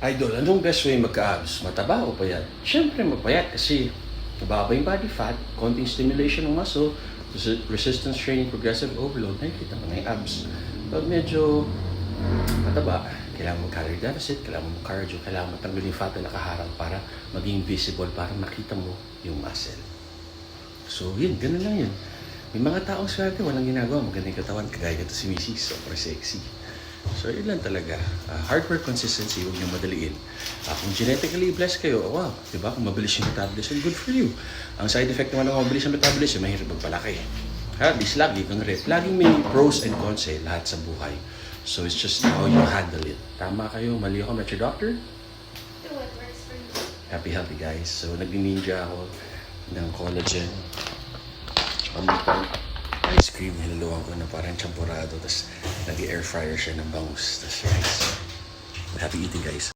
Idol, anong best way magka-abs? Mataba o payat? Siyempre magpayat kasi mababa yung body fat, konting stimulation ng muscle, resistance training, progressive overload, nakikita mo na yung abs. Pag medyo mataba, kailangan mo calorie deficit, kailangan mo cardio, kailangan mo tanggalin yung fat na nakaharang para maging visible, para makita mo yung muscle. So yun, ganun lang yun. May mga taong swerte, walang ginagawa, magandang katawan, kagaya ito si Mrs. Super sexy. So, yun lang talaga. Hard work, consistency, huwag niyong madaliin. Kung genetically blessed kayo, wow, di ba? Kung mabilis yung metabolism, good for you. Ang side effect naman ng mabilis yung metabolism, mahirap magpalaki. At least lagi kang rep. Laging may pros and cons lahat sa buhay. So, it's just how you handle it. Tama kayo, mali ako, met your doctor. Do what works for you. Happy, healthy guys. So, nag-ninja ako ng collagen. Tsaka ice cream, hinaluan ko na parang champurado. Tapos nag-air fryer siya ng bangus. Tapos rice. Happy eating guys.